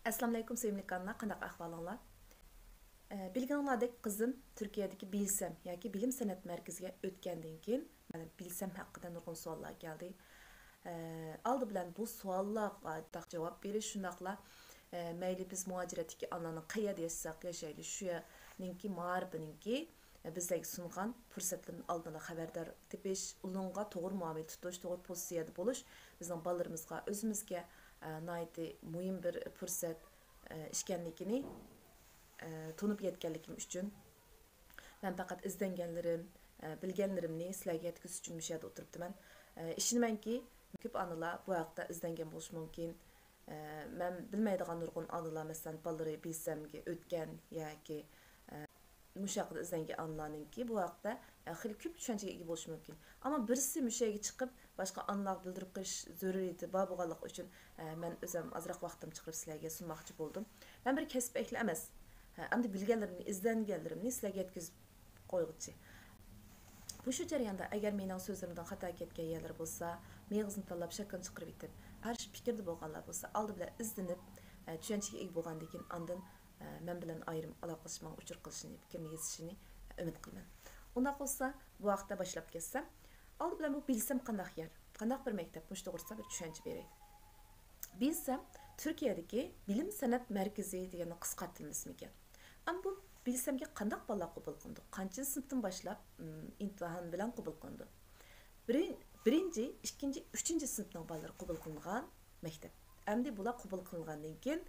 Assalamu alaykum sevimli kanlar, qanday ahvolinglar? Bilganinglardek qizim Turkiyadagi Bilsem yoki Bilim san'at markaziga o'tgandan keyin Bilsem haqida nurg'un savollar keldi. Aldı bilan bu savollarga javob berish shundaqla mayli biz muajiratdagi onani qayerda yashasak yashaylik, shu yerninki ma'rifininki bizlarga sungan fursatlardan oldindan xabardor tepish, ularga to'g'ri muomala tutish, to'g'ri pozitsiyada bo'lish bizning bolalarimizga, o'zimizga nihoyatda muhim bir fursat ishkanligini tunib yetganligim uchun men faqat izlanganlarim, bilganlarimni sizlarga yetkazish uchun bu yerda o'tiribdiman. Ishonamanki, ko'p onalar bu haqda izlangan bo'lishi mumkin. Men bilmaydigan nurg'un onalar, masalan, bolalari bilsamga o'tgan yoki mushaqda izlangan onalarninki bu haqda xil ko'p tushunchaga ega bo'lishi mumkin. Ammo birisi mushaga chiqib boshqa onalarga bildirib qo'yish zaruriyati bor bo'lganligi uchun men o'zim ozroq vaqtim chiqarib sizlarga sunmoqchi bo'ldim. Men bir kasb ehli emas. Endi bilganlarimni, izlanganlarimni sizlarga yetkazib qo'yg'uchi. Bu shu jarayonda agar mening so'zlarimdan xato ketgan yerlar bo'lsa, miyig'izni tanlab shakkan chiqarib etib, qarshi fikrda bo'lganlar bo'lsa, oldi bilan izlanib, tushunchaga ega bo'lgandan keyin ondan men bilan ayrim aloqalashmoq uchur qilishini, fikrni yezishini umid qilaman. Unda bo'lsa, bu vaqtda boshlab ketsam, oldi bilan bu Bilsem qandaq yer, qandaq bir maktab, mush to'g'risida bir tushuncha beray. Bilsem Turkiyadagi Bilim san'at markazi deganni qisqartirmasmikan. Ama bu Bilsemga qandaq bolalar qabul qilindi? Qancha sinfdan boshlab imtihon bilan qabul qilindi? Birinchi, ikkinchi, uchinchi sinfning bolalari qabul qilingan maktab. Endi bular qabul qilingandan keyin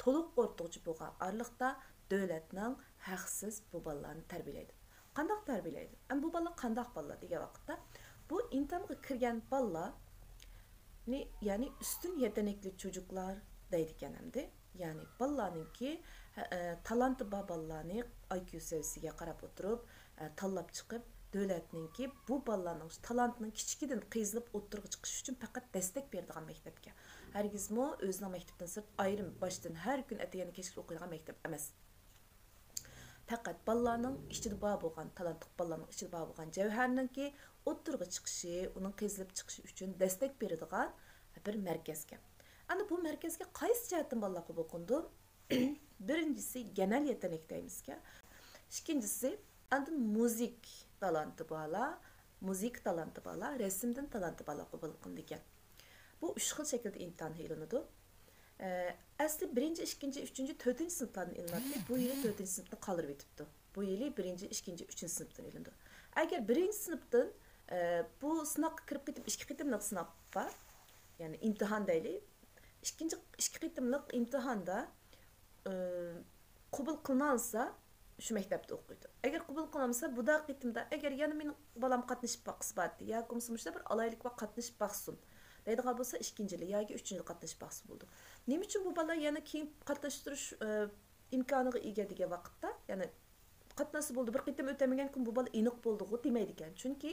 to'liq o'rtoqchi bo'lgan oraliqda davlatning haqsiz bu bolalarni tarbiyalaydi. Qandaq tarbiyalaydi? Endi bu bolalar qandaq bolalar degan vaqtda bu imtihonga kirgan bolalar yani üstün yetenekli çocuklar deydiken endi. Yani balalarninki talanti bor balalarni IQ seviyasiga qarab o'tirib, tanlab chiqib, davlatninki bu balalarning talantini kichkidan qiyzilib o'tirg'i chiqish uchun faqat destek beradigan maktabga. Hargizmi o'zining maktabdan sirt ayrim boshdan har kun atayani kechki o'qiydigan maktab emas. Faqat balalarning ichida bor bo'lgan, talantli balalarning ichida bor bo'lgan javharninki o'tirg'i chiqishi, uning qiyzilib chiqishi uchun destek beradigan bir markazga. Ana bu merkezge qaysi jihatdan bolalar qabul qilindi? Birincisi genel yetenek deymizga. İkincisi endi müzik talanti bolalar, müzik talanti bolalar, resimden talanti bolalar qabul qilindi ekan. Bu üç xil şekilde imtihan ilanıdı. Asli birinci, ikinci, üçüncü, dördüncü sınıflardan ilanıdı. Bu yılı dördüncü sınıfta kaldırıp etipti. Bu yılı birinci, ikinci, üçüncü sınıftan ilanıdı. Eğer birinci sınıftan bu sınavga kirib ketib, ikki qitimliq sınav var. Yani imtihan deyli. İki qitimliq imtihanda qabul qilinsa shu maktabda o'qiydi. Agar qabul qilinmasa, bu da qitimda agar yana men balam qatnashib baqsibadi yoki bo'lmasa bir alaylik va qatnashib baqsin deydigan bo'lsa, ikkinchi yil yoki uchinchi yil qatnashib baqsi bo'ldi. Nima uchun bu bala yana keyin qatnashtirish imkoniga ega degan vaqtda, ya'ni qatnasi bo'ldi, bir qitim o'tamagan kun bu bala aniq bo'ldi demaydi ekan. Chunki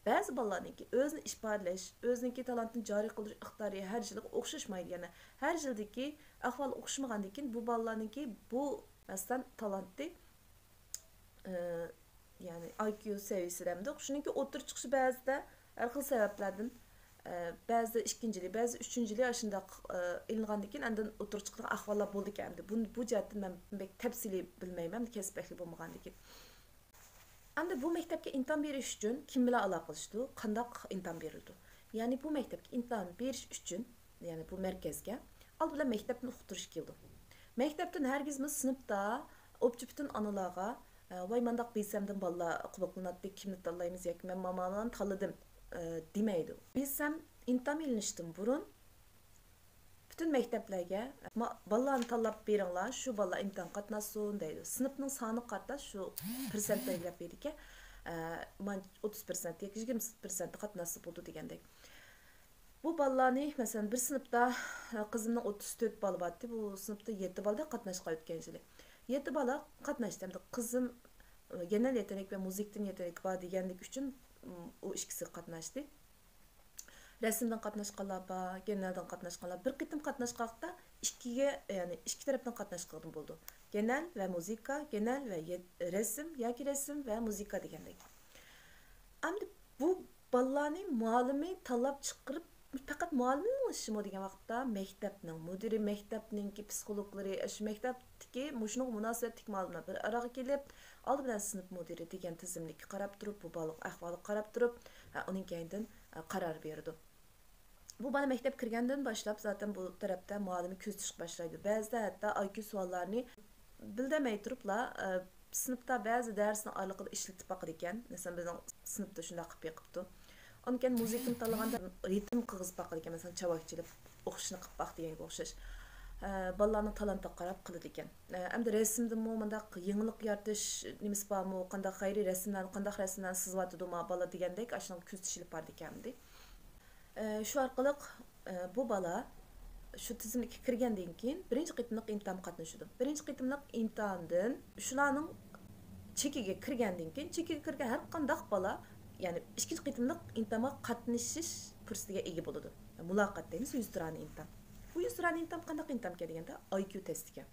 ba'zi bolalarniki o'zini ifodalash, o'ziniki talantini joriy qilish iqtidori har yilga o'xshashmaydi. Ya'ni har yildagi ahvol o'xshamagandan keyin bu bolalarniki bu masalan talantni yani IQ seviyesiramda shuningki o'tir chiqishi ba'zida har xil sabablardan ba'zi ikkinchi yil, ba'zi uchinchi yil shundoq ilingandan keyin andan o'tir chiqqan ahvollar bo'ldi ekan. Bu jihatdan men pek tafsiliy bilmayman, kasb ehli bo'lmagandan keyin. Endi bu maktabga imtihon berish uchun kim bilan aloqalashdi, qandoq imtihon berildi? Ya'ni bu maktabga imtihon berish uchun, ya'ni bu markazga old bilan maktabni o'qitirish keldi. Maktabdan hargizmi sinfda o'pchi butun onalarga voy mandaq bilsamdan bolalar qabul qilinadi, kimni tanlaymiz yoki men mamamdan tanladim demaydi. Bilsam imtihon ilinishdan burun bütün maktablarga bolalarni tanlab beringlar, shu bolalar imtihon qatnashsin deydi. Sinfning soni qartash shu persent belgilab berdi-ki, 30% yoki 20% qatnashsa bo'ldi degandek. Bu bolalarni masalan bir sinfda qizimning 34 bola bordi, bu sinfda 7 bola qatnashga o'tgan yili. 7 bola qatnashdi. Endi qizim genel yetenek ve müzikten yetenek bor deganlik uchun u ikkisi qatnashdi. Resimden qatnashganlar bor, genelden qatnashganlar. Bir qitim qatnashqanda ikkiga, ya'ni ikki tarafdan qatnashgan bo'ldi. Genel ve muzika, genel ve resim yoki resim ve muzika degandek. Endi bu bolalarning muallimi tanlab chiqarib faqat muallimning ishimi degan vaqtda maktabning mudiri, maktabning psixologlari, shu maktabdagi mushunga munosabatlik ma'lumotlar bir araga kelib, oldi bilan sinf mudiri degan tizimlikka qarab turib, bu bolaning ahvoliga qarab turib, uning keyindan qaror berdi. Bu bana mektep kirgandan başlap zaten bu tarafda muallimi ko'z tish boshlaydi. Ba'zida hatto IQ savollarni bildirmay turibla sinfda ba'zi darsni oraliqida ishlatib baqir ekan. Masalan, bizning sinfda shunday qilib yiqibdi. Ondan muzikani tanlaganda ritm qilg'iz baqir ekan. Masalan, chavakchilik o'qishni qilib baq deganga o'xshash. Balalarning talantiga qarab qiladi ekan. Endi rasmdimi bundaq yangilik yaratish nimasi bormi, qanday xayriy rasmlarni, qanday rasmlarni sizyotidimi bala degandek, ashuna ko'z tishilib bordi ekandi. Şu arqalıq bu bala şu tizimlikka kirgandan keyin birinchi qitimliq imtihon qatnashdi. Birinchi qitimliq imtihondan shularning chekiga kirgandan keyin chekiga kirgan har qanday bala, ya'ni ikkinchi qitimliq imtihonga qatnashish fursatiga ega bo'ladi. Muloqot deymiz, 100 tirani imtihon. Bu 100 tirani imtihon qanday imtihon deganda IQ testiga.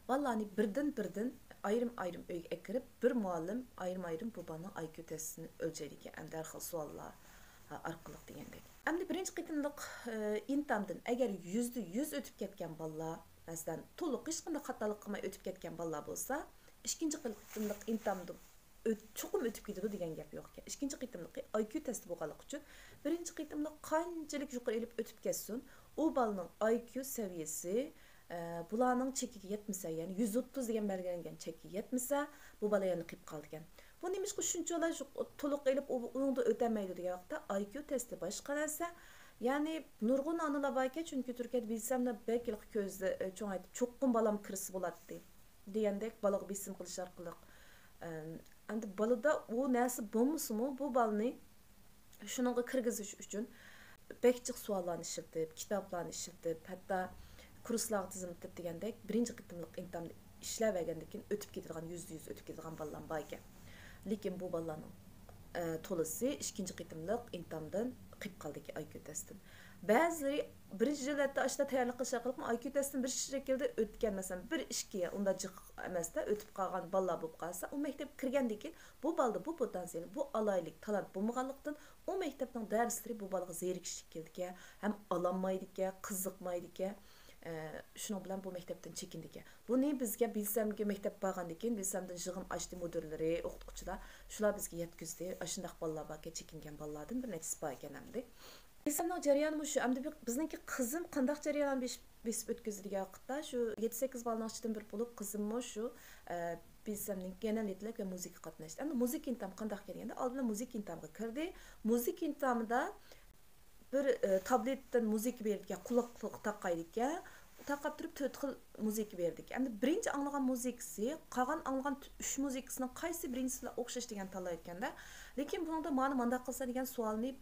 Balalarni birdan ayrim uyga kirib, bir muallim ayrim bu balaning IQ testini o'lchaydi ekan. Endi har xil savollar arqılıq degandek. Endi birinchi qitimliq imtihondan agar 100% o'tib ketgan bolalar, masalan, to'liq hech qanday xatolik qilmay o'tib ketgan bolalar bo'lsa, ikkinchi qitimliq imtihondan chuqur o'tib ketadi degan gap yo'q ekan. Ikkinchi qitimliq IQ testi bo'lganligi uchun birinchi qitimliq qanchalik yuqori elib o'tib ketsin, u bolaning IQ saviyasi bularning chekiga yetmasa, ya'ni 130 degan belgilangan chekiga yetmasa, bu bola yana qilib qoldi ekan. Bu neymiş shunchalar to'liq elib uningda o'tamaydi degan vaqtda IQ testi boshqa narsa. Ya'ni nurg'un onalar borki, chunki Turkiyada bilsamda belki ko'zda cho'ng aytib, cho'qqin balam kirisi bo'ladi degandek balaga bisim qilish orqali. Endi balada u narsa bo'lmasimi, bu balani shunga kirgizish uchun bekchiq savollarni ishlatib, kitoblarni ishlatib, hatto kurslar tizimlab degandek birinchi qitimliq imtihonni ishlavergandan keyin o'tib ketadigan, %100 o'tib ketadigan bolalar bor ekan. Lekin bu balaning to'lisi ikkinchi qitimliq imtihondan qilib qoldi IQ testini. Ba'zi birinchi yilda ashta tayyorlik qilish orqali IQ testini bir shaklda o'tgan, masalan, 1-2 unda jiq emasda o'tib qolgan bolalar bo'lib qolsa, u maktabga kirgandan keyin bu balada bu potensial, bu alaylik talant bo'lmaganlikdan u maktabning darslari bu bolaga zerikishlik keldi, ham ololmaydi, qiziqmaydi. Şunun bilan bu maktabdan çekindi ekan. Buni bizga bilsamki maktab borgandan keyin bilsamdan yig'in ochdi mudirlari, o'qituvchilar, shular bizga yetkazdi. Ashundaq bolalar borga chekingan bolalardan bir nechasi bor ekan hamda. Bilsamning jarayoni shu. Hamda bizningki qizim qandaq jarayon besib o'tkazdi degan vaqtda shu 7-8 bolaning ichidan bir bo'lib qizimmi shu bilsamning genel yetilak va muzika qatnashdi. Endi muzika imtihon qandaq kelganda oldin muzika imtihoniga kirdi. Muzika imtihonida bir tabletdan muzika berdik, quloqliq taqaydik. Taqab turib 4 xil muzika berdik. Endi birinchi anglagan muzikasi, qolgan anglagan 3 muzikasining qaysi birinchisida o'xshash degan tanlayotganda, lekin buningda mana qilsa degan savolni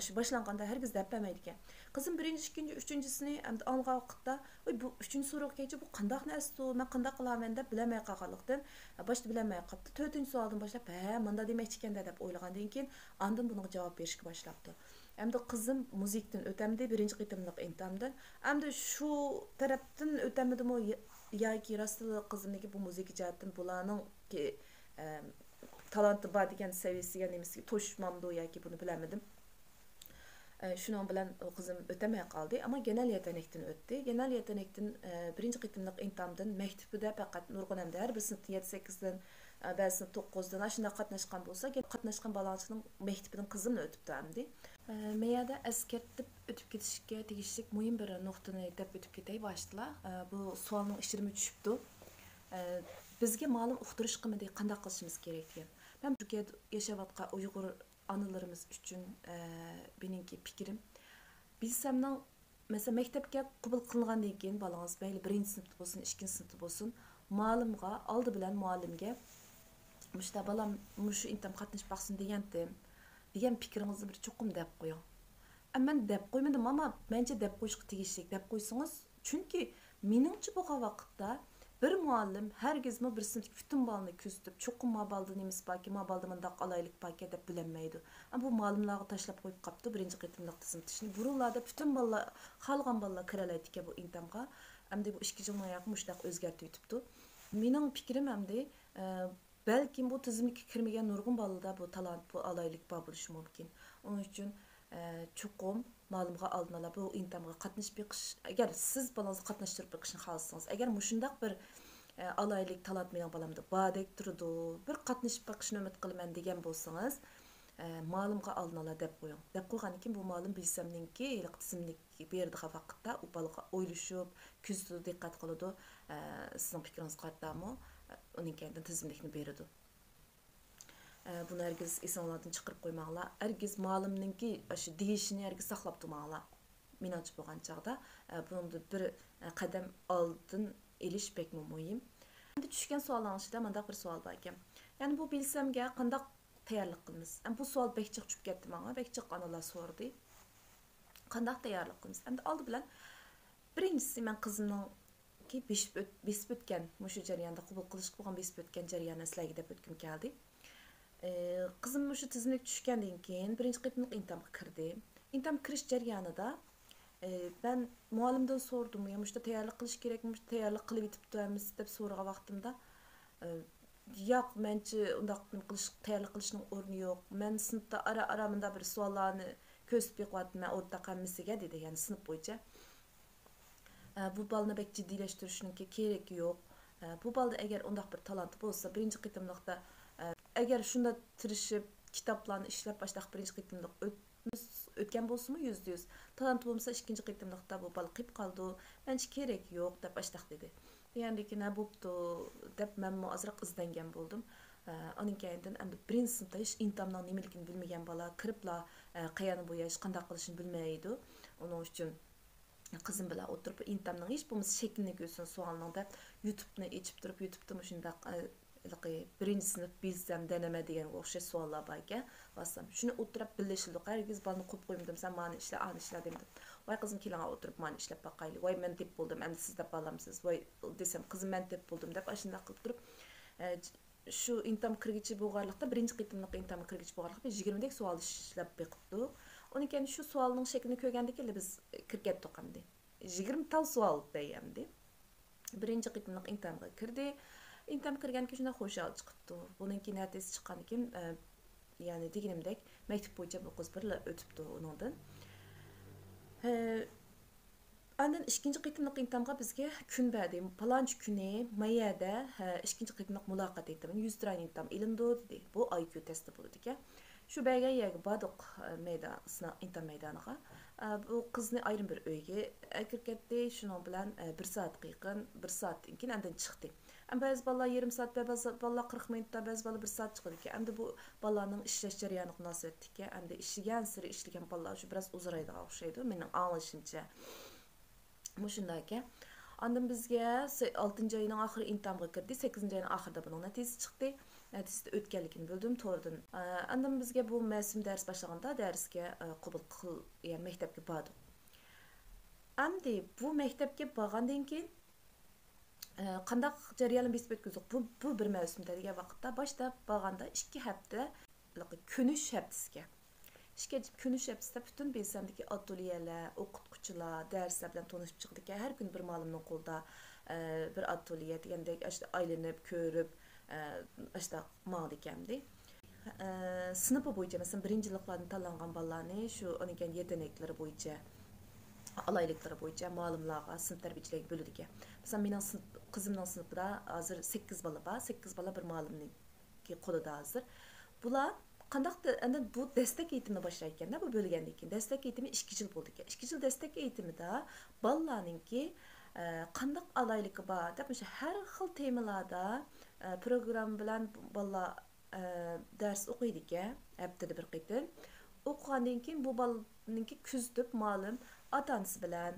shu boshlanganda hargiz deb bermaydi ekan. Qizim birinchi, ikkinchi, uchinchisini endi anglagan vaqtda, bu uchinchi so'roq kelchi, bu qanday narsa, men qanday qilaman deb bilamay qolganlikdan, boshda bilamay qolibdi. 4-savoldan boshlab, menda demoqchi ekanda deb o'ylagandan keyin, andin bunga javob berishga boshlabdi. Endi qizim muzikdan o'tamdi birinchi qitimliq imtihondan. Endi shu tarafdan o'tamidimi yoki rostla qizimniki bu muzika jihatdan bularning talanti bor degan saviyasiga nimasiga to'shmamdi yoki buni bilamadim. Shuning bilan qizim o'tamay qoldi, ammo genel yetenekdan o'tdi. Genel yetenekdan birinchi qitimliq imtihondan maktabida faqat nurg'un hamda har bir sinfda 7-8dan ba'zi 9dan shunday qatnashgan bo'lsa, qatnashgan bolalarning maktabidan qizimni o'tibdi hamdi. Meyada eskertib o'tib ketishga tegishli muhim bir nuqtani deb o'tib ketay boshdilar. Bu savolning ishtirimi tushibdi. Bizga ma'lum uqtirish qilmadi, qanday qilishimiz kerak degan. Men Turkiyada yashayotgan Uyg'ur onalarimiz uchun meningki fikrim, bilsamdan mesela maktabga qabul qilingandan keyin bolangiz mayli 1-sinfda bo'lsin, 2-sinfda bo'lsin, muallimga oldi bilan muallimga mushta balam mushu imtihon qatnashib baqsin degan fikringizni bir cho'qim deb qo'ying. Men deb qo'ymadim, ammo mencha deb qo'yishga tegishli deb qo'ysangiz, chunki meningcha bu vaqtda bir muallim hargizmi bir sinf bütün balını küstüp çoğun mabalda nemiz baki mabalda mındaq alaylık baki deb bilinmeydi. Bu muallimlarga tashlab qo'yib qapti birinchi qitimliq tizim tishini. Burunlarda bütün balla xalqan balla kiralaydi ki bu imtihonga. Endi bu 2 yildan oyoq mushtaq o'zgartib yutibdi. Mening fikrim endi belki bu tizimga kirmagan nurg'un ballada bu talant, bu alaylık bo'lishi mumkin. Onun uchun Çoxum ma'lumga aldın bu intamga qatnaşıp beqish. Agar siz balanızı qatnaştırıp beqishni xalasanız, agar mushundaq bir alaylik talant mening balamda badek turdi, bir qatnaşıp beqishni umid qilaman degan bo'lsangiz, ma'lumga aldın deb qo'ying. Deb qo'ygandan keyin bu ma'lum bilsamninki, iliq tizimlik berdigan vaqtda u balaga o'ylashib, kuzda diqqat qiladi, sizning fikringiz qatdami, uning keyin tizimlikni beradi. Bunu herkes insanlardan çıqırıp qo'ymanglar. Herkes ma'lumninki shu deyishini herkes saqlab turmanglar. Menimcha bo'lgan chaqda bunda bir qadam oldin elish pek muhim. Endi tushgan savollarning ichida mendaq bir savol bor ekan. Ya'ni bu bilsamga qanday tayyorlik qilamiz? Bu savol bekchiq tushib ketdi menga. Bekchiq onalar so'radi. Qanday tayyorlik qilamiz? Endi oldi bilan birinchisi men qizimning besib o'tgan mushu jarayonda qabul qilish bo'lgan besib o'tgan jarayonni sizlarga deb o'tkim keldi. Qizim shu tizimlik tushgandan keyin birinchi qitimliq imtihonga kirdi. İmtihon kirish jarayonida ben muallimdan so'radim, "Yo'qmi, tayyorlik qilish kerakmi? Tayyorlik qilib yetibdimiz?" deb so'ragan vaqtimda, "Yo'q, menchi undaq tayyorlik qilishning o'rni yo'q. Men sinfda ara bunda bir savollarni ko'rsatib beqyapman o'rta qammisiga" dedi, ya'ni sinf bo'yicha. Bu balni bek jiddiylashtiriishning keragi yo'q. Bu balda agar undaq bir talant bo'lsa, birinchi qitimliqda agar shunda tirishib kitoblarni ishlab boshlab birinchi qitimliq o'tgan bo'lsa-mu %100. Talant bo'lmasa ikkinchi qitimliqda bu bal qilib qoldi. Menchi kerak yo'q deb boshlab dedi. Degandiki, "Na bo'pti" deb men ozroq izlangan bo'ldim. Uning keyindan endi birinchi sinfda hech imtihonning nimaligini bilmagan bola kiribla qayerni bo'yash, qanday qilishni bilmaydi. Uning uchun qizim bilan o'tirib imtihonning hech bo'lmasa shaklini ko'rsin savolning deb YouTube'ni ochib turib, YouTube'da shundaq birinchi sinf bilsam deneme degan o'xshash savollar bor ekan. Basam shuni o'tirib birlashildik. Herkes balni qo'yib qo'ydim, sen mani ishla, ani ishla dedim. Voy qizim keling o'tirib mani ishlab baqaylik. Voy men deb bo'ldim, endi siz deb olamsiz. Voy desam qizim men deb bo'ldim deb ashunda qilib turib shu imtihon kirgichi bo'lganlikda birinchi qitimliq imtihon kirgichi bo'lganlikda 20 dak savol ishlab beqibdik. Uning keyin shu savolning shaklini ko'rgandan keyin biz kirgatdik hamdi. 20 tal savol deyamdi. Birinchi qitimliq imtihonga kirdi. İmtihon kirgandan keyin shunday xo'shal chiqibdi. Bundan keyin natijasi chiqqandan keyin ya'ni deganimdek maktab bo'yicha bu qiz birla o'tibdi uningdan. Ondan ikkinchi qitimliq imtihonga bizga kun berdi. Palonchi kuni mayada ikkinchi qitimliq muloqot etdim. 100 tran imtihon ilindi dedi. Bu IQ testi bo'ldi ekan. Shu bergan yerga bordik imtihon maydoniga. Bu qizni ayrim bir uyga kirib ketdi. Shuning bilan 1 soatga yaqin, 1 soatdan keyin ondan chiqdi. Bazı balalar yarım saat, bazı balalar 40 minutda, bazı balalar 1 saat çıkıyor ki. Endi bu balalarning ishlash jarayoni münasebetlik ki. Endi ishlagan siri ishlagan balalar şu biraz uzaydigan o'xshaydi. Mening anglashimcha. Mushunday ekan. Ondan bizga 6 oyning oxiri imtihonga kirdi. 8 oyning oxirida buning natijasi chiqdi. Natijada o'tganligini bildim to'g'ridan. Ondan bizga bu mavsum dars boshlaganda darsga qabul qil, ya'ni maktabga bordik. Endi bu maktabga borgandan keyin qandaq jarayonni besib o'tkazdik. Bu bir mavsumda degan vaqtda boshda borganda 2 hafta kunish haftasiga. Kunish haftasida butun besamdagi ateliyelar, o'qituvchilar, darslar bilan tanishib chiqdik. Har kun bir ma'lumning qo'lida bir ateliye degandek aylanib ko'rib ashta ma'lum ekandi. Sinfi bo'yicha masalan birinchiliklarni tanlangan bolalarni shu uning yeteneklari bo'yicha alaylıkları boyunca ma'lumlarga sinf tarbiyachilariga bo'ladi ekan. Masalan, mening qizimning sinfida hozir 8 bola bor, 8 bola bir ma'lumning qo'lida hozir. Bular qandaqdir endi bu destek eğitimini boshlayotganda bu bo'lgandan keyin destek eğitimi 2 yil bo'ldi ekan. 2 yil destek eğitimida bolalarningki qandaq alayligi bor deb har xil temalarda program bilan bolalar dars o'qiydi ekan, haftada bir qitim. O'qigandan keyin bu bolaninki kuzatib ma'lum ota-onasi bilan,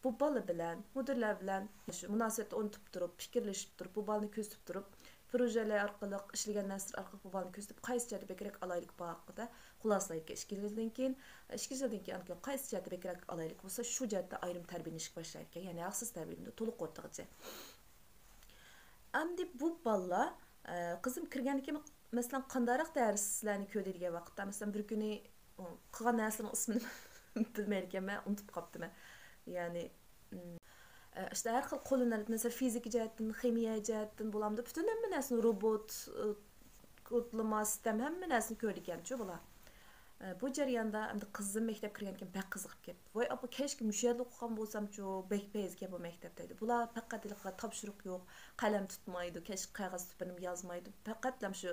bu bola bilan, mudirlar bilan munosabatda o'rnatib turib, fikrlashib turib, bu bolani ko'zatib turib, projelar orqali, ishlagan narsalar orqali bu bolani ko'zatib, qaysi joyda bekrak alaylik bu haqida xulosalaydi. 2 yildan keyin qaysi joyda bekrak alaylik bo'lsa, shu joyda ayrim tarbiyalashga boshlaydi ekan, ya'ni haqsiz tarbiyada to'liq o'rtog'icha. Endi bu bolalar qizim kirgandan keyin masalan qandayroq darslarni ko'rdi degan vaqtda, masalan bir kuni qilgan narsaning ismini bilmaydiganman, unutib qolibdiman. Ya'ni işte har xil qo'llanadi, masalan fizika jihatdan, ximiya jihatdan bo'lamda, butun hamma narsani robot, kodlama sistem hamma narsani ko'rdi ekan-ku bular. Bu jarayonda endi qizim maktab kirgankan bak qiziqib ketdi. Voy apa keşke müşerli o'qigan bo'lsam-chu, bekpezga bu maktabda edi. Bular faqat topshiriq yo'q, qalam tutmaydi, keşke qog'oz tupinim yozmaydi. Faqatlam shu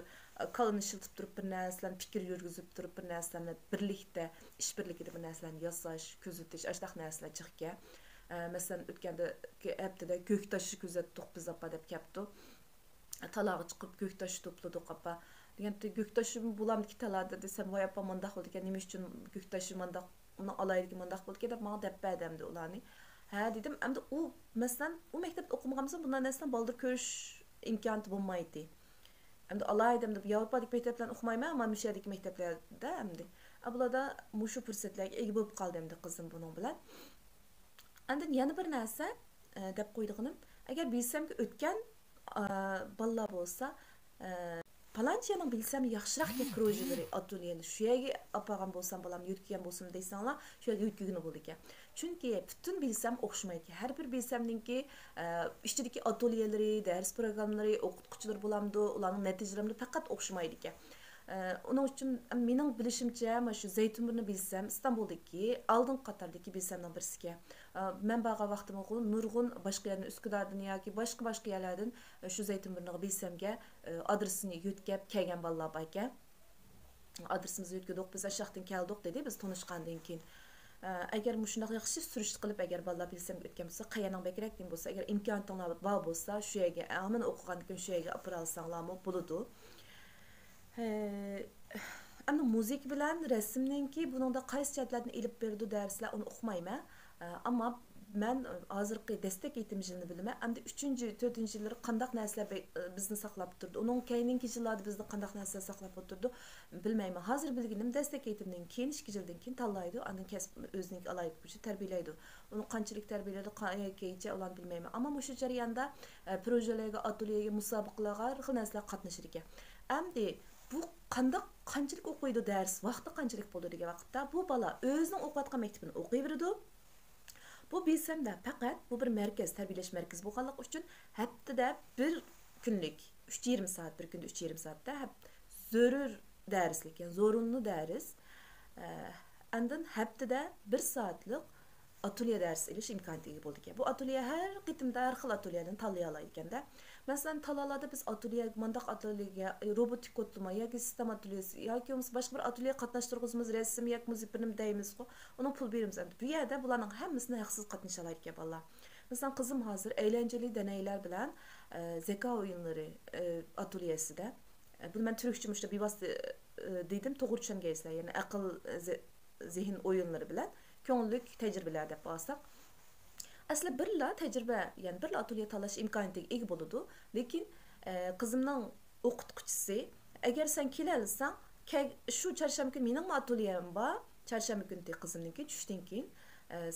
qalin ishiltib turib bir narsalarni fikr yurgizib turib bir narsalarni birlikda, ish birligida bir narsalarni yasash, kuzatish, ashdaq narsalar chiqga. Masalan, o'tganda haftada ko'ktoshni kuzatdik biz apa deb kelibdi. Talag'i chiqib ko'ktosh to'pladik apa. Deganda ko'ktoshim bulamdiki talada desam voy apa mundaq bo'ldi ekan, nima uchun ko'ktoshim mundaq uni olaydigan mundaq bo'ldi ekan deb menga deb berdimdi ularni. Ha dedim, endi u masalan u maktabda o'qimaganmisa bundan narsadan baldir ko'rish imkoniyati bo'lmaydi. Endi alaydim deb Yevropadagi maktablardan o'qimayman, ammo mushadagi maktablarda endi bularda mushu fursatlarga ega bo'lib qoldim endi qizim buning bilan. Endi yana bir narsa deb qo'ydiganim, agar bilsamki o'tgan balla bo'lsa, Palanchiyaning bilsam yaxshiroq deb projelari atölyeni shu yerga olgan bo'lsam, bolam yutgan bo'lsin deysanglar, shu yerga yutkigini bo'ldi ekan. Chunki butun bilsam o'xshamaydi. Har bir bilsamninki ichidagi atölyelari, dars programmalari, o'qituvchilar bo'lamdi, ularning natijalari faqat o'xshamaydi ekan. Onun uchun mening bilishimcha, mana shu Zaytunburni bilsam, İstanbuldagi oldin qatordagi bilsamdan birisiga. Men baga vaqtim o'qib, nurg'un boshqa yerdan Üsküdardan yoki boshqa yerlardan shu Zaytunburniga bilsamga adresini yutkab kelgan bolalar bor ekan. Adresimizni yutkadik, biz ashaqdan keldik dedi, biz tanishgandan keyin. Agar mushundoq yaxshi surish qilib agar bolalar bilsam o'tgan bo'lsa, qayaning bekrak deb bo'lsa, agar imkoniyatinglar bor bo'lsa, shu yerga, men o'qigandan keyin shu yerga olib boralsanglarmi bo'ladi. Ama müzik bilen resimninki bunun da qaysi jihatlardan ilib berdi dersler onu o'qimayman. Ama men hozirgi destek eğitim yilini bilaman. Endi 3-4 yillar qandaq narsalar bizni saqlab turdi. Onun keyingi yillarda bizni qandaq narsalar saqlab turdi bilmayman. Hozir bilganim destek eğitimden keyin 2 yildan keyin tanlaydi. Andan kasb o'zining alaylik bo'yicha tarbiyalaydi. Uni qanchalik tarbiyaladi, qayergacha ularni bilmayman. Ammo shu jarayonda projelarga, atölyega, musobaqalarga har xil narsalar qatnashir ekan. Endi bu qanchalik o'qiydi dars, vaqti qanchalik bo'ldi degan vaqtda bu bola o'zining o'qiyotgan maktabini o'qiyveradi. Bu bilsamda faqat bu bir markaz, tarbiyalash markazi bo'lganligi uchun haftada bir kunlik 3,5 soat, bir kunda 3,5 soatda zarur darslik, yani zorunlu ders. Andan haftada 1 soatlik atölye dersi ilish imkoniyatiga bo'ldi ekan. Bu atölye har qitimda har xil atölyedan tanlay olar ekanda. Masalan, talalarda biz atölye, mandaq atölyega robotik kodlama yoki sistem atölyesi yoki boshqa bir atölyega qatnashtirganimiz resim yoki muzik bilim deymiz-ku. Onun pul beramiz. Bu yerda bularning hammasini haqsiz qatnasha olar ekan bolalar. Masalan, qizim hozir eğlenceli deneyler bilan zeka oyunları atölyesida. Bunu men türkçe müşte bevosita dedim, to'g'ri tushungaysizlar. Ya'ni aql zihin oyunları bilan ko'ngillik tajribalar deb olsak. Aslida birla tajriba, yani birla atölye tanlash imkoniyatiga ega bo'ladi, lekin qizimning o'qituvchisi agar sen kelalsang, shu chorshanba kuni mening atölyem bor, chorshanba kuni qizimniki tushdan keyin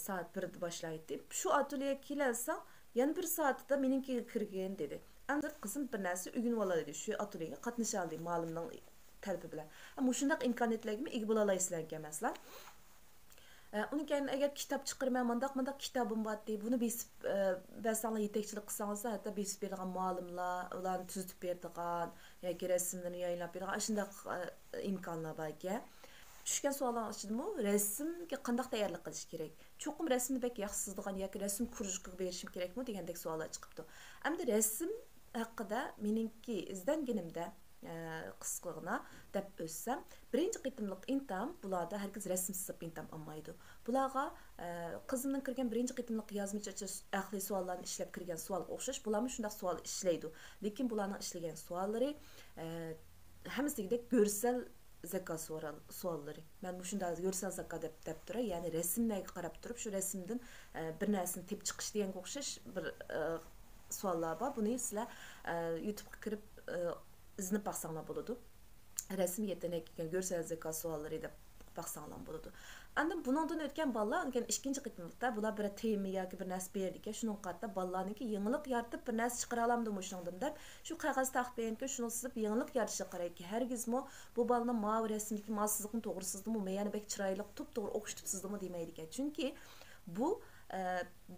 soat 1da boshlaydi. Shu atölyega kelalsang, yana 1 soatda meningkiga kirgin dedi. Endi qizim bir narsa o'rganib oladi dedi. Shu atölyega qatnasha oldi ma'lumning talabi bilan. Ammo shunday imkoniyatlarga ega bo'la olasizlar emaslar. Onun keyin agar kitob chiqarman, mandaq kitobim bor deb, buni besib bersanglar, yetakchilik qilsangiz, hatto besib bergan muallimlar, ularni tuzib beradigan yoki rasmlarni yayınlab beradigan shunday imkonlar bor ekan. Tushgan savollar ichidami, rasmga qanday tayyorlik qilish kerak? Cho'qim rasmni bek yaxsizdigan yoki rasm kursiga berishim kerakmi degandek savollar chiqibdi. Endi rasm haqida meningki izlanganimda qisqigina deb o'tsam, birinchi qitimliq intam bularda herkes rasm sızıp intam olmaydi. Bularga qizimning kirgan birinchi qitimliq yozmacha aqliy savollarni ishlab kirgan savolga o'xshash, bularni shunday savol ishlaydi. Lekin bularning ishlagan savollari hammasigidek görsel zeka savollari. Men shunday görsel zeka deb turay, ya'ni rasmlarga qarab turib, shu rasmdan bir narsani tep chiqish deganga o'xshash bir savollar bor. Buni sizlar YouTube'ga kirib izinib baxsanglar bo'ladi. Resim yetenek, görsel zeka sualları deb baxsanglar bo'ladi. Endi bundan o'tgan bolalar, lekin ikkinchi qitimlikda bular bir tema yoki bir narsa berdi ekan, shuning qatda bolalarniki yangilik yaratib bir narsa chiqara olamdimi shundan deb, shu qog'oz taqtayinki shuni sizib yangilik yaratishga qarayki, hargizmi bu bolaning mavi rasmdagi ma'sizlikni to'g'risizmi, meyani bek chiroyli to'g'ri o'qitibsizmi demaydi ekan. Chunki bu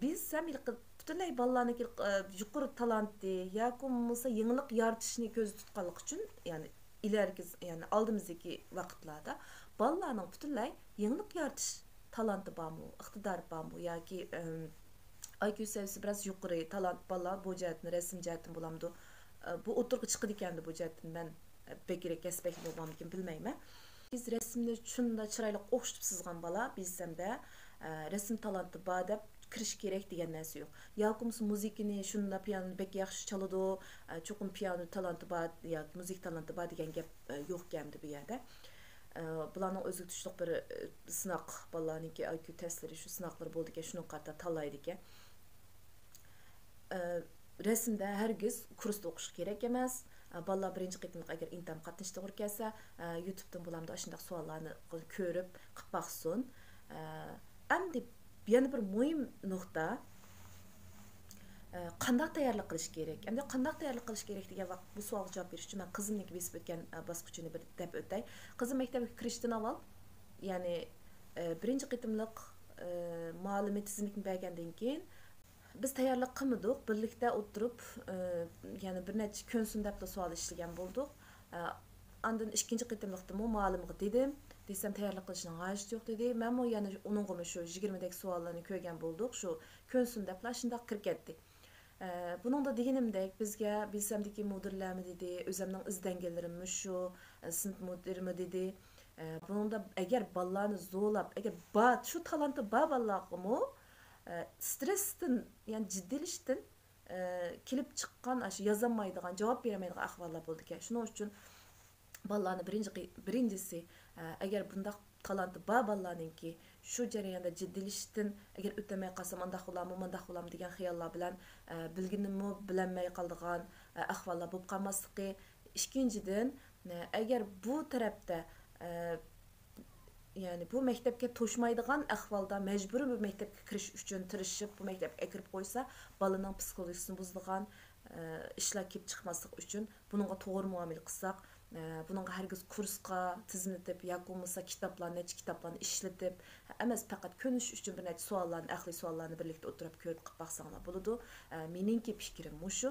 biz ham butunlay bolalarniki yuqori talantli yoki bo'lmasa yangilik yaratishni ko'zda tutganlik uchun, ya'ni ileriki, yani aldığımızdaki vakitlarda balalarning butunlay yenilik yaratish talanti bormi, iqtidori bormi yoki IQ seviyesi biraz yuqori talant balalar bu jihatni rasm jihatdan bo'lamdi. Bu o'tirg'i chiqadi ekandi bu jihatdan men bekirek aspektli bo'lmamkin bilmayman. Biz resimni shunda chiroyli o'xshatib sizgan bala bilsam-da, resim talanti bor deb kirish kerak degan narsa yo'q. Yoki muzikani shunda pianoni bek yaxshi chaladi, cho'qim piano talanti bor yoki muzik talanti bor degan gap yo'q ekan bu yerda. Bularning o'ziga tushliq bir sinoq balalarniki IQ testlari shu sinoqlar bo'ldi ekan, shuni qarta tanlaydi ekan. Resimda hargiz kursda o'qish kerak emas. Balalar birinchi qitimliq agar imtihon qatnashishga to'g'ri kelsa, YouTube'dan bulamda shunday savollarni ko'rib qilib baqsin. Endi yana bir muhim nuqta qanday tayyorlik qilish kerak? Endi qanday tayyorlik qilish kerak degan vaqt bu savolga javob berish uchun men qizimniki besib o'tgan bosqichini bir deb o'tay. Qizim maktabga kirishdan avval, ya'ni birinchi qitimliq ma'lumot tizimini bergandan keyin biz tayyorlik qilmadik, birlikda o'tirib, ya'ni bir necha kun sundabda savol ishlagan bo'ldik. Ondan ikkinchi qitimliqda muallimga dedim, desam tayyorlik qilishning hojati yo'q dedi. Men o yana uningga shu 20 dak savollarni ko'rgan bo'ldik. Shu kun sundablar shunday kirib ketdik. Buningda deganimdek bizga bilsamdiki mudirlarmi dedi, o'zimning izlanganlarimmi shu sinf mudirimi dedi. Buningda agar bolalarni zo'lab, agar shu talanti bor bolalarga stressdan, yani jiddilishdan kelib chiqqan shu yozolmaydigan, javob bermaydigan ahvollar bo'ldi ekan. Shuning uchun bolalarni birinchisi agar bunday talanti bor bolalarningki shu jarayonda jiddilishdan agar o'tmay qolsam undaq bo'lam degan xayollar bilan bilginimni bilinmay qoldigan ahvollar bo'lib qolmasligi. Ikkinchidan, agar bu tarafda yani bu maktabga to'shmaydigan ahvolda majburiy bu maktabga kirish uchun tirishib bu maktabga kirib qo'ysa, bolaning psixologiyasini buzadigan ishlar kelib chiqmasligi uchun buningga to'g'ri muomala qilsak, buningga hargiz kursga tizimlatib yoki bo'lmasa kitoblarni ishlatib emas, faqat ko'nish uchun bir necha savollarni, aqliy savollarni birlikda o'tirib ko'rib qilib baqsanglar bo'ladi. Meningki fikrim shu.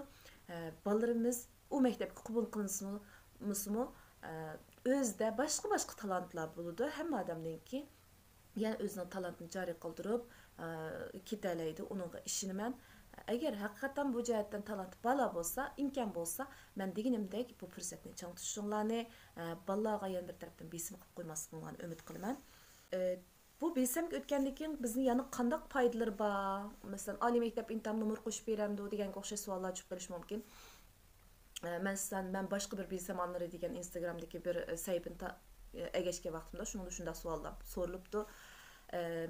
Bolalarimiz u maktabga qabul qilinsinmi, o'zida boshqa talantlar bo'ladi. Hamma odamningki, ya'ni o'zining talantini joriy qildirib ketalaydi, uningga ishonaman. Agar haqiqatan bu jihatdan talant bala bo'lsa, imkon bo'lsa, men deganimdek bu fursatni chang tutishinglarni, bolalarga yana bir tarafdan besim qilib qo'ymasliginglarni umid qilaman. Bu besimga o'tgandan keyin bizni yana qanday foydalari bor? Masalan, oliy maktab imtihonini umr qo'shib beramdi deganga o'xshash savollar chiqib qolishi mumkin. Men boshqa bir besamonlari degan Instagramdagi bir saytini egashgan vaqtimda shunda savollar so'rilibdi.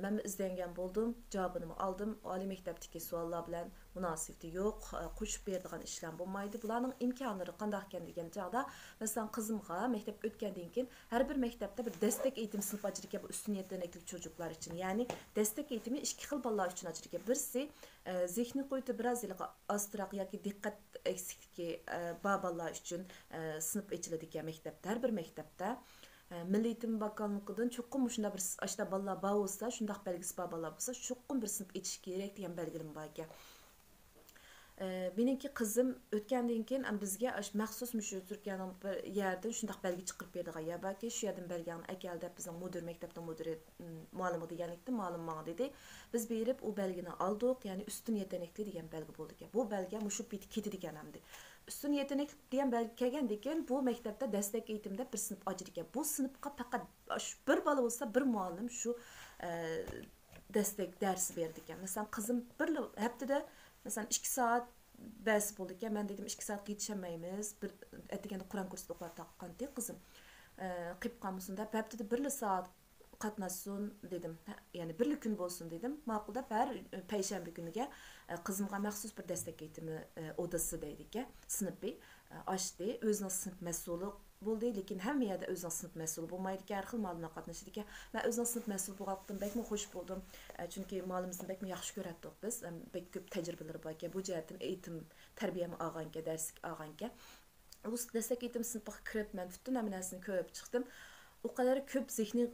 Men izlangan bo'ldim, javobini oldim. Oliy maktabdagi savollar bilan munosabati yo'q, qo'shib beradigan ishlar bo'lmaydi. Bularning imkonlari qanday ekan degan chog'da, masalan, qizimga maktabga o'tgandan keyin har bir maktabda bir destek eğitim sinf ochilgan bu ustun yetenekli çocuklar için. Ya'ni destek eğitimi ikki xil bolalar uchun ochilgan. Birisi zehni qo'yiti biroz ozroq yoki diqqat eksikligi bor bolalar uchun sinf ochiladigan maktabda, har bir maktabda Milli Eğitim Bakanlığı'dan çoxum şunda bir aşda balla bağ olsa, şundaq belgisi bağ balla olsa, çoxum bir sınıf etiş gerek degan belgilim var ekan. Meniki qizim o'tgandan keyin bizga maxsus shu Turkiyaning bir yerdan shundaq belgi chiqarib berdigan. Ya balki shu yerdan belgani akeldi bizning mudir maktabda mudiri muallimi deganlikda muallim menga dedi. Biz berib u belgini oldik, ya'ni ustun yetenekli degan belgi bo'ldi ekan. Bu belgi mushu ketdi ekan hamdi. Ustun yetenek degan belgi kelgandan keyin bu maktabda destek eğitimda bir sınıf ochilgan ekan. Bu sınıfga faqat bir bola bo'lsa, bir muallim shu destek dersi berdi ekan. Masalan, qizim bir haftada mesela 2 saat ders bo'ldi ekan. Men dedim 2 saatga yetişemaymiz. Bir atiganda Qur'on kursida o'qib taqqanti qizim. Qilib qolmasin deb haftada 1 saat qatnashsin dedim. Ya'ni bir kun bo'lsin dedim. Ma'qul deb har payshanba kuniga qizimga maxsus bir destek eğitimi odasi deydi ekan. Sinfi ochdi. O'zining sinf mas'uli bo'ldi, lekin hamma yerda o'zining sinf mas'uli bo'lmaydi ekan. Har xil ma'lumot qatnashdi ekan. Men o'zining sinf mas'uli bo'lganimdan bekmi xush bo'ldim. Chunki ma'lumimizni bekmi yaxshi ko'ratdik biz. Bek ko'p tajribalari bor ekan. Bu jihatdan eğitim, tarbiyami olgan ekan, darslik olgan ekan. Bu destek eğitim sinfiga kirib men butun hammasini ko'rib chiqdim. O kadar köp zihni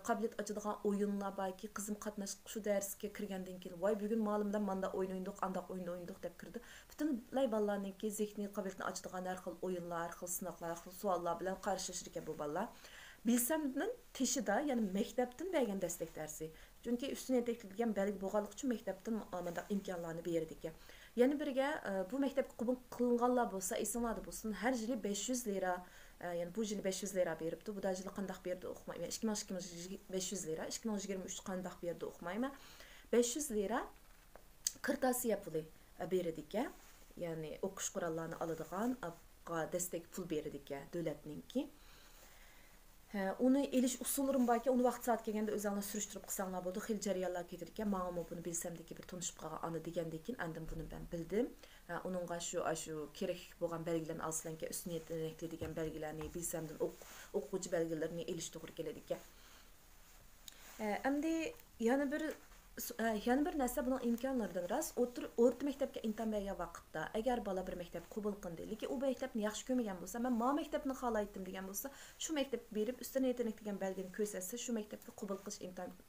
qabiliyat açıdığan oyunlar belki kızım qatnaşıp şu dersga kirgandan keyin vay bugün ma'lumdan manda oyun oynadik, andaq oyun oynadik deb kirdi. Bütün bolalarningki zihni qabiliyatini açıdığan har xil oyunlar, har xil sınaqlar, har xil savollar bilan qarshilashir ekan bu bolalar. bilsemnin teşida, yani mektepten bergen destek dersi. Çünkü üstüne etekligen belgi boğalık için mektepten imkanlarını berdik. Yani birge bu mektep kubun kılınganlar bolsa, esinlerde bolsun, her jili 500 lira, yani bu jili 500 lira beripdi. Bu da jili qandaq berdi oxumayma. 2022 500 lira, 2023 qandaq berdi oxumayma. 500 lira kırtasiye pulu berdik. Yani okuş kurallarını alıdığan destek pul berdik devletninki. Onu eliş usullarım barki, onu vaqt saat kelgende özüňle sürüştirip qısanlar boldu. Xil jarayanlar ketirken, maňa bunu bilsemdeki bir tanışıp qalan anı degendekin, andan bunu ben bildim. Onunğa şu kerek bolgan belgilerini alsılanke üstüne yetenekli degen belgilerini bilsemden okuwçy belgilerini eliş toğry keledik. Endi yana bir narsa bunun imkanlardan rast. Orta mektepke intan bergen vaqtda, eğer bala bir mektep qabul qilindi, lekin u mektepni yaxshi ko'rmagan bo'lsa, men ma mektepni xohlaydim degan bo'lsa, shu mektep berib üstüne yetenek degan belgini ko'rsatsa, shu mektepni qabul qilish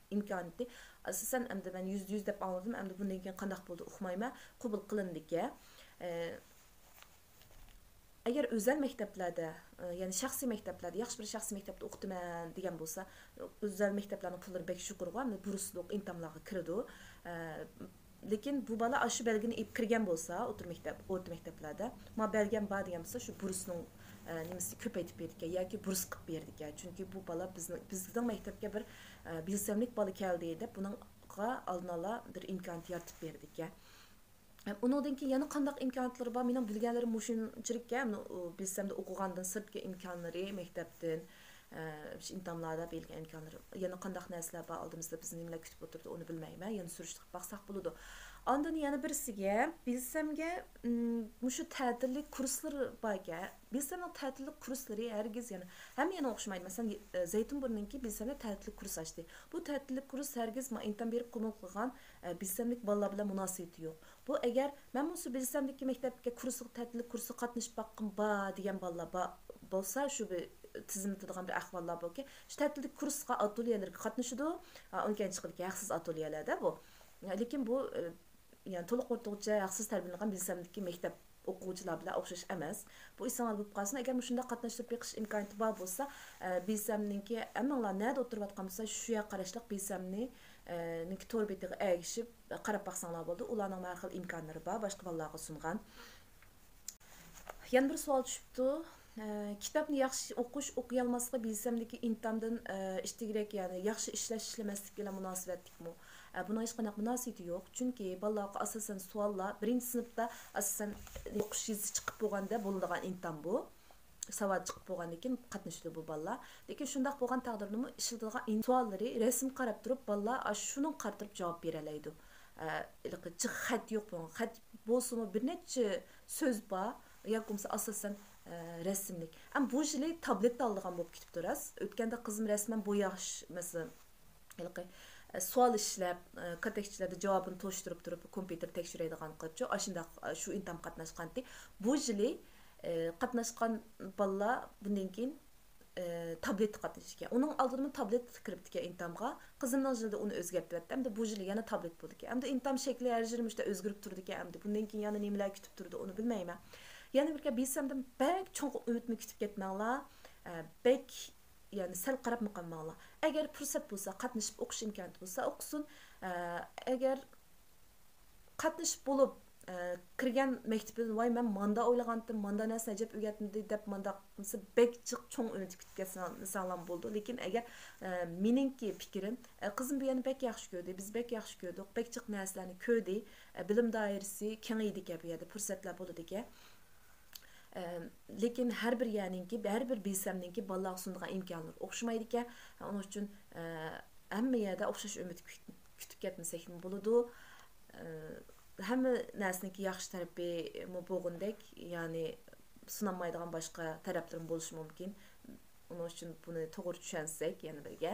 imkoniyati asosan endi men %100 deb anladim. Endi bundan keyin qandaq bo'ldi uqmayman, qabul qilindiki. Eğer özel mekteplerde, yani şahsi mekteplerde, yaxşı bir şahsi mektepte okutuman degan bo'lsa, özel mekteplerning pullari bek shukur ama bursluq imtihonlarga kirdi. Lekin bu bala aşı belgini ip kirgan bo'lsa, o'rta maktablarda, ma belgem bor degan bo'lsa, shu bursning nimasi ko'paytib berdik yoki burs qilib berdik. Chunki bu bala bizning maktabga bir bilsemlik bala keldi deb buningga oldin ola bir imkoniyat yaratib berdik. Ondan keyin yana qandaq imkoniyatlari bor? Mening bilganlarim mushunchilikka, bilsam da o'qigandan sirtga imkonlari, maktabdan, imtihonlarda bergan imkonlari, yana qandaq narsalar bor oldimizda, bizni nimalar kutib o'tirdi, uni bilmayman. Yana surishtirib baqsaq bo'ladi. Ondan yana birisiga, bilsamga mushu ta'tillik kurslari borga, bilsamning ta'tillik kurslari hergiz yani hamma yana o'xshamaydi. Masalan, Zaytunburninki bilsamda ta'tillik kurs ochdi. Bu ta'tillik kurs hergiz ma imtihon berib qabul qilgan bilsamlik bolalar bilan munosabati yo'q. Bu eğer men musu bilsemdeki mektepke ta'tillik kursu qatnashib baqqim ba degan bolalar bo'lsa, shu bir tizimlatidigan bir ahvollar borki, shu ta'tillik kursga ateliyalarga qatnashidi. Ondan chiqadi haqsiz ateliyalarda bu. Lekin bu yani to'liq o'rtacha haqsiz tarbiyalangan bilsemdeki mektep o'quvchilar bilan o'xshash emas. Bu isomal bo'lib qolsin. Agar shunda qatnashib beqish imkoniyati bor bo'lsa, bilsemninki ammalar nada o'tirayotgan bo'lsa, shu yoqqa qarashliq bilsemni ninki to'g'ri betiga ergishib qarab baqsanglar bo'ldi. Ularning har xil imkonlari bor, boshqa bolalarga sungan. Yana bir savol tushibdi. Kitobni yaxshi o'qiy olmaslikqa bilsemdeki imtihondan ishtirak, yani yaxshi ishlamaslik bilan munosabatlikmi? Buna hech qanaqa munosabati yo'q. Chunki bolalarga asosan savollar birinchi sinfda asosan o'qish yizi chiqib bo'lganda bo'ladigan imtihon bu. Savad chiqib bo'lgandan keyin qatnashdi bu bolalar. Lekin shundaq bo'lgan taqdirda ishlatilgan savollari rasm qarab turib bolalar shuni qartirib javob bera oladi. Xat yo'q bu. Xat bo'lsa bir necha so'z bor, yoki bo'lmasa asosan rasmlik. Ama bu jili tabletda olgan bo'lib ketib turasiz. O'tganda qizim rasman bo'yash, masalan, sual ishlab, katekchilarda javobini to'shtirib turib, kompyuter tekshiradigan qilibchi, ashundaq shu imtihon qatnashgandi. Bu jili qatnashgan bolalar bundan keyin tablet qatnashgan. Uning oldinda tablet kiribdi imtihonga. Qizimning jilida uni o'zgartirdi. Hamda bu jili yana tablet bo'ldi. Hamda imtihon shakli har yilda o'zgarib turdi. Hamda bundan keyin yana nimalar kutib turdi, uni bilmayman. Yani bir bilsemdim bek çok ümitmi kütüp ketmanglar, bek yani sel qarab maqamanglar. Eğer fırsat bulsa, qatnashib o'qish imkoniyati bo'lsa, o'qisin. Eğer qatnashib bo'lib kirgan maktabdan voy men manda o'ylagandim, manda narsa ajab o'rgatdi deb manda bek cho'ng umid kutib ketsanlar bo'ldi. Lekin eğer meningki fikrim, qizim bu yana bek yaxshi ko'rdi, biz bek yaxshi ko'rdik, bek chiq narsalarni ko'rdi, bilim doirasi kengaydi bu yerda fursatlar bo'ldi degan. Lekin her bir yaninki, her bir bilsemninki bolalar sunduğun imkanlar o'xshamaydi ekan. Onun uchun hamma yerda o'xshash umid kutib ketmasek bo'ladi. Hamma narsaniki yaxshi tarafi bo'lgandek, ya'ni sunanmaydigan boshqa taraflar bo'lishi mumkin. Onun uchun buni to'g'ri tushunsak, yana birga.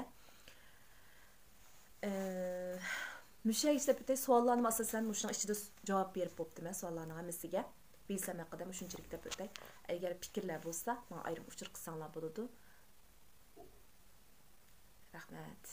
Müşahiy ishlab savollarni asosan mushuning ichida javob berib bo'ptiman savollarning hammasiga. Bilsem haqida shunchalik deb o'tay. Agar fikrlar bo'lsa, menga ayrim uchur qilsanglar bo'ladi. Rahmat.